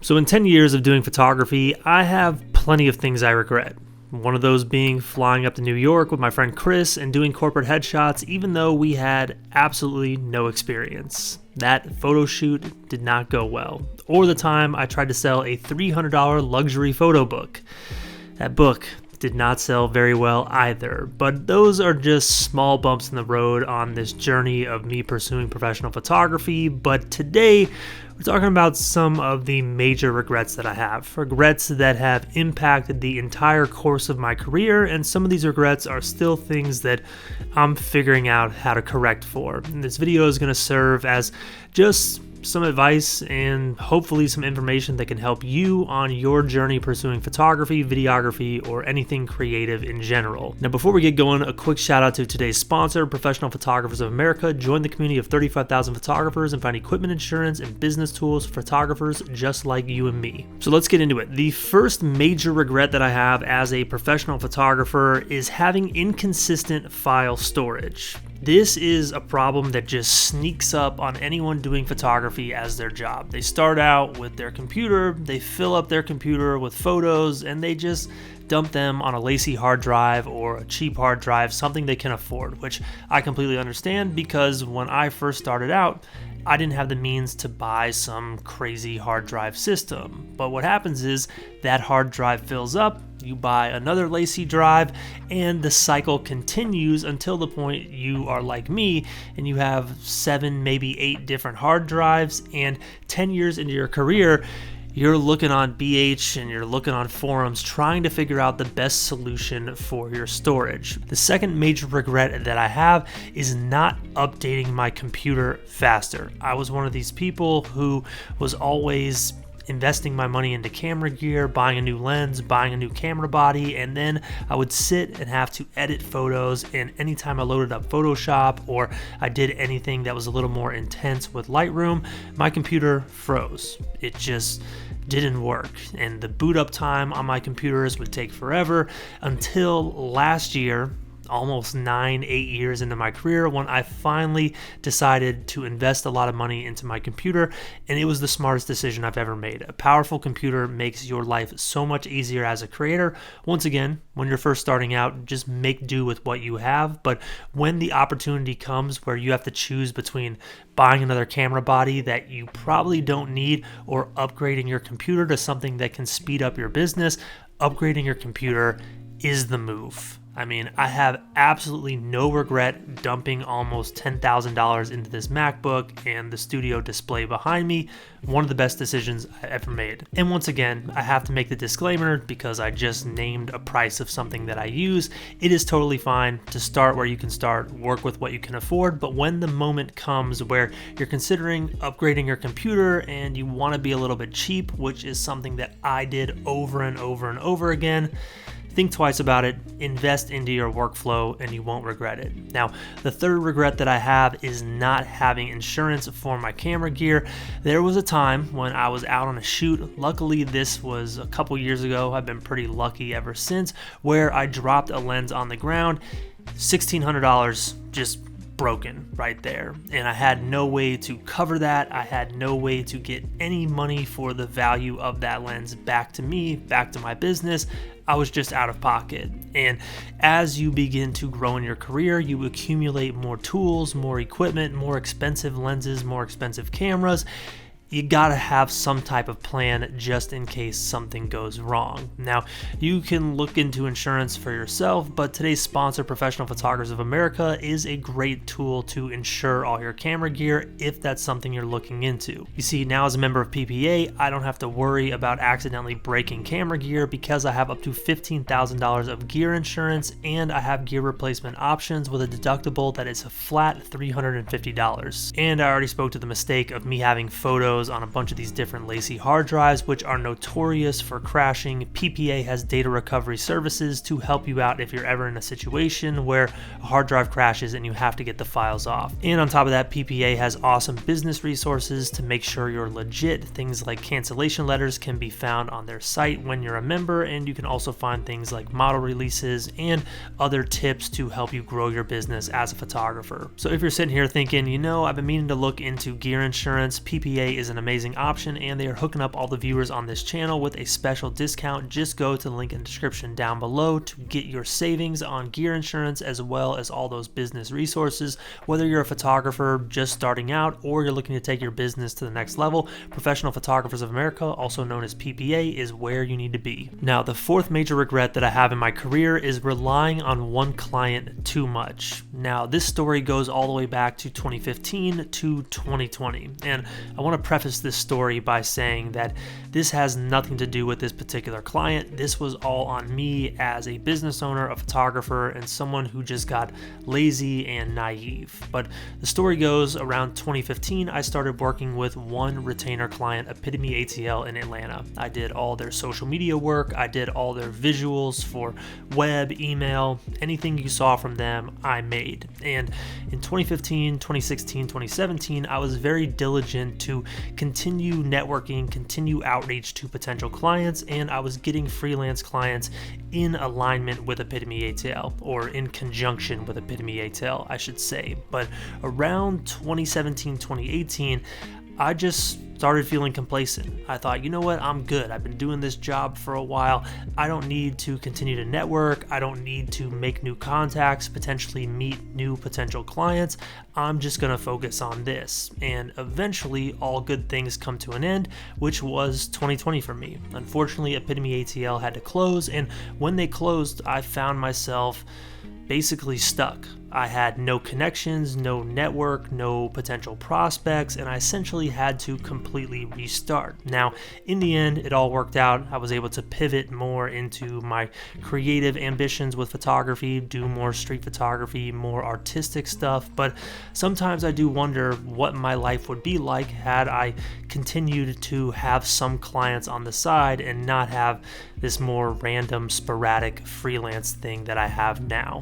So in 10 years of doing photography, I have plenty of things I regret. One of those being flying up to New York with my friend Chris and doing corporate headshots even though we had absolutely no experience. That photo shoot did not go well. Or the time I tried to sell a $300 luxury photo book. That book did not sell very well either, but those are just small bumps in the road on this journey of me pursuing professional photography. But today, we're talking about some of the major regrets that I have, regrets that have impacted the entire course of my career, and some of these regrets are still things that I'm figuring out how to correct for. And this video is going to serve as just some advice and hopefully some information that can help you on your journey pursuing photography, videography, or anything creative in general. Now, before we get going, a quick shout out to today's sponsor, Professional Photographers of America. Join the community of 35,000 photographers and find equipment insurance and business tools for photographers just like you and me. So let's get into it. The first major regret that I have as a professional photographer is having inconsistent file storage. This is a problem that just sneaks up on anyone doing photography as their job. They start out with their computer, they fill up their computer with photos, and they just dump them on a lacy hard drive or a cheap hard drive, something they can afford, which I completely understand because when I first started out, I didn't have the means to buy some crazy hard drive system. But what happens is that hard drive fills up, you buy another lacy drive, and the cycle continues until the point you are like me and you have 7, maybe 8 different hard drives, and 10 years into your career, you're looking on BH and you're looking on forums trying to figure out the best solution for your storage. The second major regret that I have is not updating my computer faster. I was one of these people who was always investing my money into camera gear, buying a new lens, buying a new camera body, and then I would sit and have to edit photos, and anytime I loaded up Photoshop or I did anything that was a little more intense with Lightroom, my computer froze. It just didn't work, and the boot up time on my computers would take forever until last year, almost 9-8 years into my career, when I finally decided to invest a lot of money into my computer, and it was the smartest decision I've ever made. A powerful computer makes your life so much easier as a creator. Once again, when you're first starting out, just make do with what you have, but when the opportunity comes where you have to choose between buying another camera body that you probably don't need or upgrading your computer to something that can speed up your business, upgrading your computer is the move. I mean, I have absolutely no regret dumping almost $10,000 into this MacBook and the studio display behind me. One of the best decisions I ever made. And once again, I have to make the disclaimer because I just named a price of something that I use. It is totally fine to start where you can start, work with what you can afford, but when the moment comes where you're considering upgrading your computer and you want to be a little bit cheap, which is something that I did over and over and over again, think twice about it, invest into your workflow, and you won't regret it. Now, the third regret that I have is not having insurance for my camera gear. There was a time when I was out on a shoot. Luckily, this was a couple years ago. I've been pretty lucky ever since, where I dropped a lens on the ground, $1,600 just broken right there, and I had no way to cover that. I had no way to get any money for the value of that lens back to me, back to my business. I was just out of pocket. And as you begin to grow in your career, you accumulate more tools, more equipment, more expensive lenses, more expensive cameras. You gotta have some type of plan just in case something goes wrong. Now, you can look into insurance for yourself, but today's sponsor, Professional Photographers of America, is a great tool to insure all your camera gear if that's something you're looking into. You see, now as a member of PPA, I don't have to worry about accidentally breaking camera gear because I have up to $15,000 of gear insurance, and I have gear replacement options with a deductible that is a flat $350. And I already spoke to the mistake of me having photos on a bunch of these different lacy hard drives, which are notorious for crashing. PPA has data recovery services to help you out if you're ever in a situation where a hard drive crashes and you have to get the files off. And on top of that, PPA has awesome business resources to make sure you're legit. Things like cancellation letters can be found on their site when you're a member, and you can also find things like model releases and other tips to help you grow your business as a photographer. So if you're sitting here thinking, I've been meaning to look into gear insurance, PPA is is an amazing option, and they are hooking up all the viewers on this channel with a special discount. Just go to the link in the description down below to get your savings on gear insurance as well as all those business resources. Whether you're a photographer just starting out or you're looking to take your business to the next level, Professional Photographers of America, also known as PPA, is where you need to be. Now, the fourth major regret that I have in my career is relying on one client too much. Now, this story goes all the way back to 2015 to 2020, and I want to preface this story by saying that this has nothing to do with this particular client. This was all on me as a business owner, a photographer, and someone who just got lazy and naive. But the story goes, around 2015, I started working with one retainer client, Epitome ATL in Atlanta. I did all their social media work, I did all their visuals for web, email, anything you saw from them, I made. And in 2015, 2016, 2017, I was very diligent to continue networking, continue outreach to potential clients, and I was getting freelance clients in alignment with Epitome ATL, or in conjunction with Epitome ATL, I should say. But around 2017, 2018, I just started feeling complacent. I thought, you know what, I'm good. I've been doing this job for a while. I don't need to continue to network. I don't need to make new contacts, potentially meet new potential clients. I'm just gonna focus on this. And eventually, all good things come to an end, which was 2020 for me. Unfortunately, Epitome ATL had to close, and when they closed, I found myself basically stuck. I had no connections, no network, no potential prospects, and I essentially had to completely restart. Now, in the end, it all worked out. I was able to pivot more into my creative ambitions with photography, do more street photography, more artistic stuff, but sometimes I do wonder what my life would be like had I continued to have some clients on the side and not have this more random, sporadic freelance thing that I have now.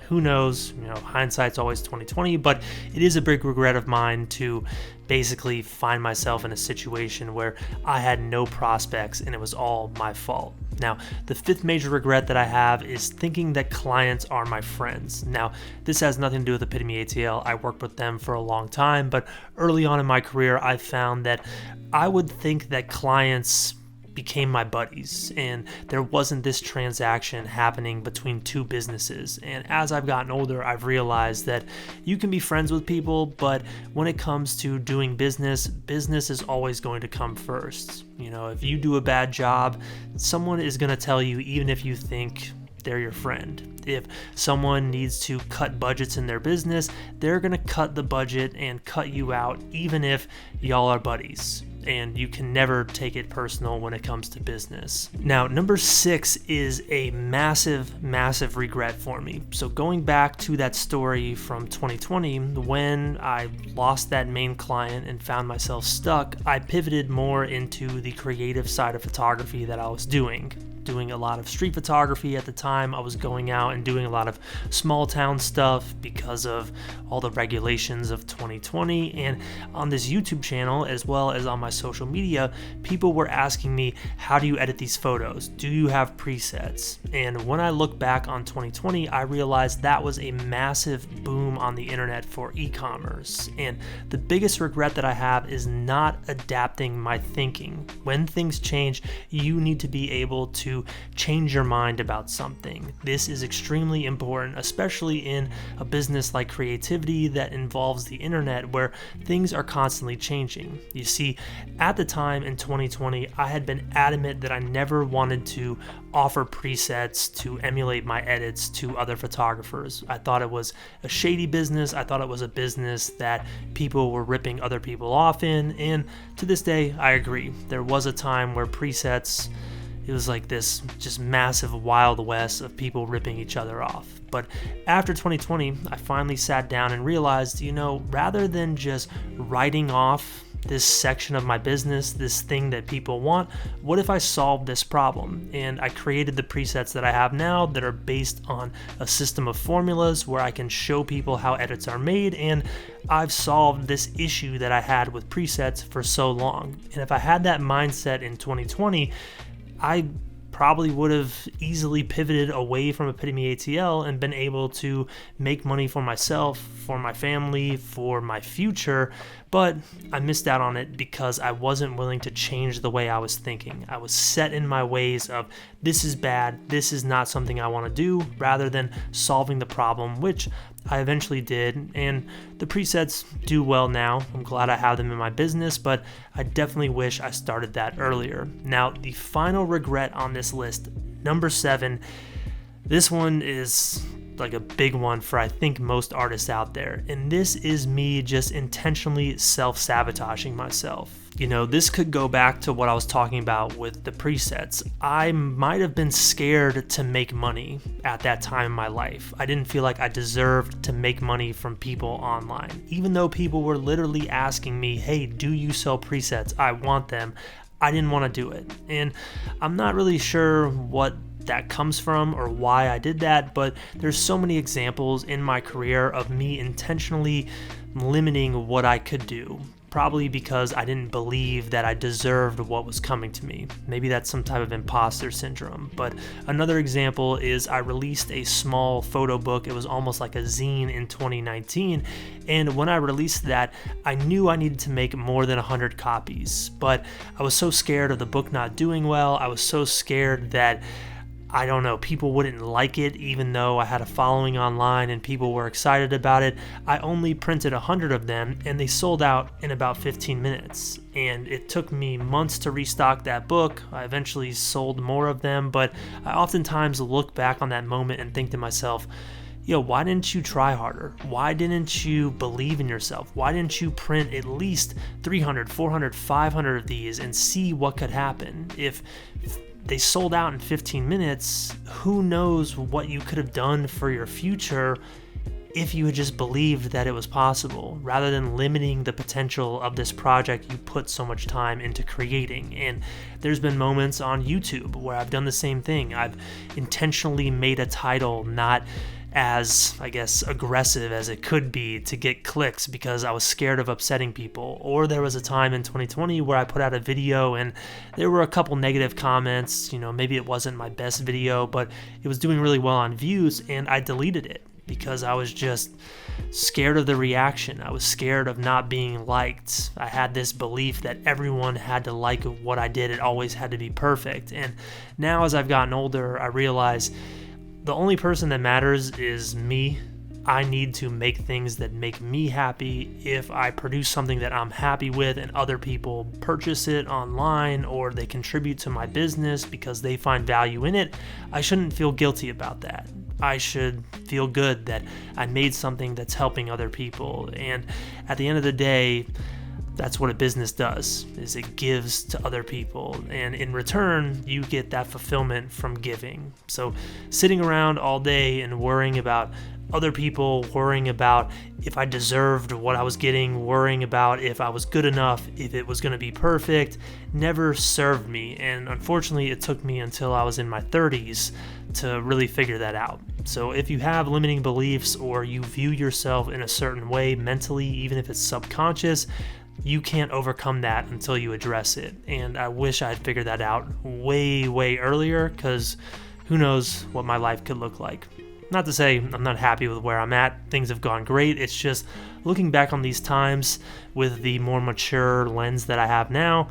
Who knows, hindsight's always 2020, but it is a big regret of mine to basically find myself in a situation where I had no prospects and it was all my fault. Now, the fifth major regret that I have is thinking that clients are my friends. Now, this has nothing to do with Epitome ATL. I worked with them for a long time, but early on in my career, I found that I would think that clients became my buddies, and there wasn't this transaction happening between two businesses. And as I've gotten older, I've realized that you can be friends with people, but when it comes to doing business, business is always going to come first. If you do a bad job, someone is going to tell you, even if you think they're your friend. If someone needs to cut budgets in their business, they're going to cut the budget and cut you out, even if y'all are buddies. And you can never take it personal when it comes to business. Now, number 6 is a massive, massive regret for me. So going back to that story from 2020, when I lost that main client and found myself stuck, I pivoted more into the creative side of photography that I was doing a lot of street photography at the time. I was going out and doing a lot of small town stuff because of all the regulations of 2020. And on this YouTube channel, as well as on my social media, people were asking me, how do you edit these photos? Do you have presets? And when I look back on 2020, I realized that was a massive boom on the internet for e-commerce. And the biggest regret that I have is not adapting my thinking. When things change, you need to be able to change your mind about something. This is extremely important, especially in a business like creativity that involves the internet, where things are constantly changing. You see, at the time in 2020, I had been adamant that I never wanted to offer presets to emulate my edits to other photographers. I thought it was a shady business. I thought it was a business that people were ripping other people off in, and to this day, I agree. There was a time where presets, it was like this just massive Wild West of people ripping each other off. But after 2020, I finally sat down and realized, rather than just writing off this section of my business, this thing that people want, what if I solved this problem? And I created the presets that I have now that are based on a system of formulas where I can show people how edits are made, and I've solved this issue that I had with presets for so long. And if I had that mindset in 2020, I probably would have easily pivoted away from Epitome ATL and been able to make money for myself, for my family, for my future, but I missed out on it because I wasn't willing to change the way I was thinking. I was set in my ways of this is bad, this is not something I want to do, rather than solving the problem, which I eventually did, and the presets do well now. I'm glad I have them in my business, but I definitely wish I started that earlier. Now, the final regret on this list, number 7, this one is like a big one for I think most artists out there, and this is me just intentionally self-sabotaging myself. This could go back to what I was talking about with the presets. I might have been scared to make money at that time in my life. I didn't feel like I deserved to make money from people online. Even though people were literally asking me, hey, do you sell presets? I want them. I didn't want to do it. And I'm not really sure what that comes from or why I did that, but there's so many examples in my career of me intentionally limiting what I could do. Probably because I didn't believe that I deserved what was coming to me. Maybe that's some type of imposter syndrome. But another example is I released a small photo book. It was almost like a zine in 2019. And when I released that, I knew I needed to make more than 100 copies. But I was so scared of the book not doing well. I was so scared that I don't know, people wouldn't like it even though I had a following online and people were excited about it. I only printed 100 of them and they sold out in about 15 minutes. And it took me months to restock that book. I eventually sold more of them, but I oftentimes look back on that moment and think to myself, why didn't you try harder? Why didn't you believe in yourself? Why didn't you print at least 300, 400, 500 of these and see what could happen? If they sold out in 15 minutes, who knows what you could have done for your future if you had just believed that it was possible, rather than limiting the potential of this project you put so much time into creating. And there's been moments on YouTube where I've done the same thing. I've intentionally made a title not as, aggressive as it could be to get clicks because I was scared of upsetting people. Or there was a time in 2020 where I put out a video and there were a couple negative comments. Maybe it wasn't my best video, but it was doing really well on views, and I deleted it because I was just scared of the reaction. I was scared of not being liked. I had this belief that everyone had to like what I did. It always had to be perfect. And now as I've gotten older, I realize the only person that matters is me. I need to make things that make me happy. If I produce something that I'm happy with and other people purchase it online or they contribute to my business because they find value in it, I shouldn't feel guilty about that. I should feel good that I made something that's helping other people. And at the end of the day, that's what a business does, is it gives to other people. And in return, you get that fulfillment from giving. So sitting around all day and worrying about other people, worrying about if I deserved what I was getting, worrying about if I was good enough, if it was going to be perfect, never served me. And unfortunately, it took me until I was in my 30s to really figure that out. So if you have limiting beliefs or you view yourself in a certain way mentally, even if it's subconscious, you can't overcome that until you address it. And I wish I had figured that out way, way earlier, because who knows what my life could look like. Not to say I'm not happy with where I'm at. Things have gone great. It's just looking back on these times with the more mature lens that I have now,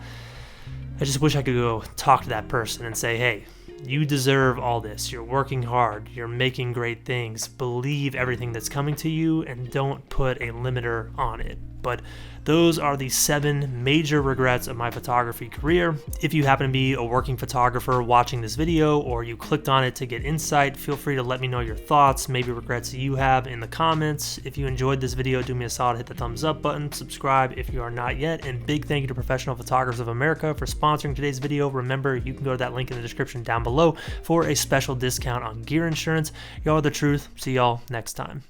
I just wish I could go talk to that person and say, hey, you deserve all this. You're working hard. You're making great things. Believe everything that's coming to you and don't put a limiter on it. But those are the 7 major regrets of my photography career. If you happen to be a working photographer watching this video, or you clicked on it to get insight, feel free to let me know your thoughts, maybe regrets you have in the comments. If you enjoyed this video, do me a solid, hit the thumbs up button, subscribe if you are not yet, and big thank you to Professional Photographers of America for sponsoring today's video. Remember, you can go to that link in the description down below for a special discount on gear insurance. Y'all are the truth. See y'all next time.